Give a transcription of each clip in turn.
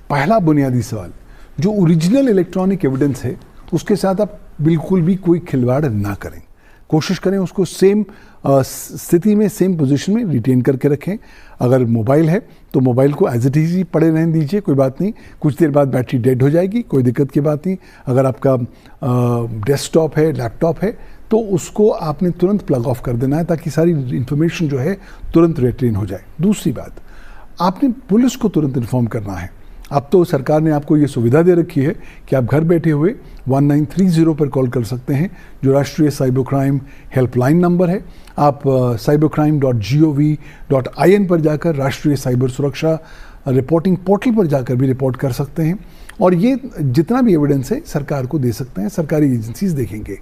पहला बुनियादी सवाल, जो ओरिजिनल इलेक्ट्रॉनिक एविडेंस है उसके साथ आप बिल्कुल भी कोई खिलवाड़ ना करें। कोशिश करें उसको सेम स्थिति में, सेम पोजीशन में रिटेन करके रखें। अगर मोबाइल है तो मोबाइल को एज इट इज ही पड़े रहने दीजिए, कोई बात नहीं, कुछ देर बाद बैटरी डेड हो जाएगी, कोई दिक्कत की बात नहीं। अगर आपका डेस्कटॉप है, लैपटॉप है, तो उसको आपने तुरंत प्लग ऑफ कर देना है ताकि सारी इन्फॉर्मेशन जो है तुरंत रिटेन हो जाए। दूसरी बात, आपने पुलिस को तुरंत इन्फॉर्म करना है। अब तो सरकार ने आपको ये सुविधा दे रखी है कि आप घर बैठे हुए 1930 पर कॉल कर सकते हैं, जो राष्ट्रीय साइबर क्राइम हेल्पलाइन नंबर है। आप cybercrime.gov.in पर जाकर राष्ट्रीय साइबर सुरक्षा रिपोर्टिंग पोर्टल पर जाकर भी रिपोर्ट कर सकते हैं, और ये जितना भी एविडेंस है सरकार को दे सकते हैं, सरकारी एजेंसीज देखेंगे।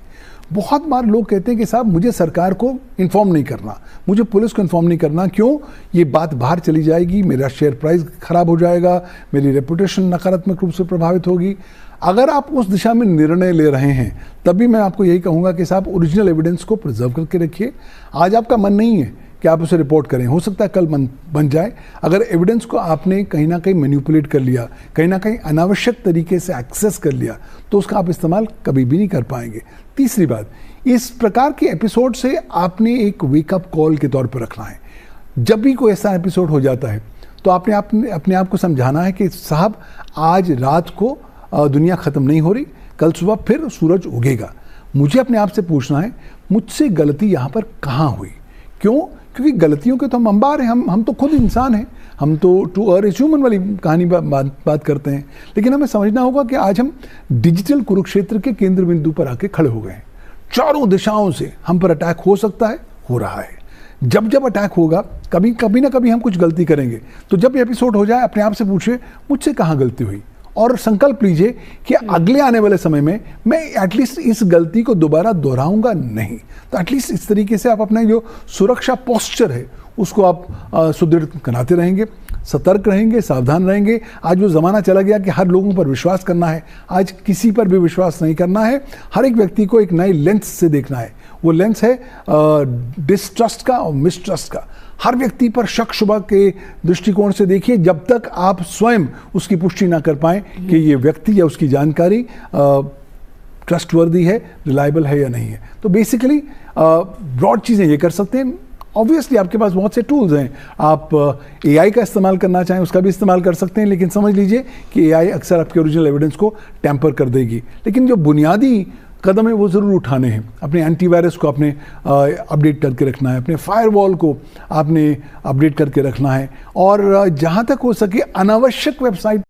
बहुत बार लोग कहते हैं कि साहब मुझे सरकार को इन्फॉर्म नहीं करना, मुझे पुलिस को इन्फॉर्म नहीं करना, क्यों? ये बात बाहर चली जाएगी, मेरा शेयर प्राइस खराब हो जाएगा, मेरी रेपुटेशन नकारात्मक रूप से प्रभावित होगी। अगर आप उस दिशा में निर्णय ले रहे हैं तभी मैं आपको यही कहूँगा कि साहब ओरिजिनल एविडेंस को प्रिजर्व करके रखिए। आज आपका मन नहीं है कि आप उसे रिपोर्ट करें, हो सकता है कल मन बन जाए। अगर एविडेंस को आपने कहीं ना कहीं मैनिपुलेट कर लिया, कहीं ना कहीं अनावश्यक तरीके से एक्सेस कर लिया, तो उसका आप इस्तेमाल कभी भी नहीं कर पाएंगे। तीसरी बात, इस प्रकार के एपिसोड से आपने एक वेकअप कॉल के तौर पर रखना है। जब भी कोई ऐसा एपिसोड हो जाता है तो आपने अपने आप को समझाना है कि साहब आज रात को दुनिया ख़त्म नहीं हो रही, कल सुबह फिर सूरज उगेगा। मुझे अपने आप से पूछना है, मुझसे गलती यहाँ पर कहाँ हुई? क्यों? क्योंकि गलतियों के तो हम अंबार हैं, हम तो खुद इंसान हैं, हम तो टू अर्न इज ह्यूमन वाली कहानी बात करते हैं। लेकिन हमें समझना होगा कि आज हम डिजिटल कुरुक्षेत्र के केंद्र बिंदु पर आके खड़े हो गए हैं। चारों दिशाओं से हम पर अटैक हो सकता है, हो रहा है। जब जब अटैक होगा कभी ना कभी हम कुछ गलती करेंगे। तो जब ये एपिसोड हो जाए अपने आप से पूछिए मुझसे कहाँ गलती हुई, और संकल्प लीजिए कि अगले आने वाले समय में मैं एटलीस्ट इस गलती को दोबारा दोहराऊंगा नहीं। तो एटलीस्ट इस तरीके से आप अपना जो सुरक्षा पोस्चर है उसको आप सुदृढ़ बनाते रहेंगे, सतर्क रहेंगे, सावधान रहेंगे। आज वो ज़माना चला गया कि हर लोगों पर विश्वास करना है। आज किसी पर भी विश्वास नहीं करना है। हर एक व्यक्ति को एक नए लेंस से देखना है। वो लेंस है डिस्ट्रस्ट का और मिसट्रस्ट का। हर व्यक्ति पर शक शुबा के दृष्टिकोण से देखिए जब तक आप स्वयं उसकी पुष्टि ना कर पाएं कि ये व्यक्ति या उसकी जानकारी ट्रस्टवर्दी है, रिलायबल है या नहीं है। तो बेसिकली ब्रॉड चीज़ें ये कर सकते हैं। ऑब्वियसली आपके पास बहुत से टूल्स हैं, आप AI का इस्तेमाल करना चाहें उसका भी इस्तेमाल कर सकते हैं, लेकिन समझ लीजिए कि AI अक्सर आपके ओरिजिनल एविडेंस को टैंपर कर देगी। लेकिन जो बुनियादी कदम है वो ज़रूर उठाने हैं। अपने एंटीवायरस को आपने अपडेट करके रखना है, अपने फायरवॉल को आपने अपडेट करके रखना है, और जहाँ तक हो सके अनावश्यक वेबसाइट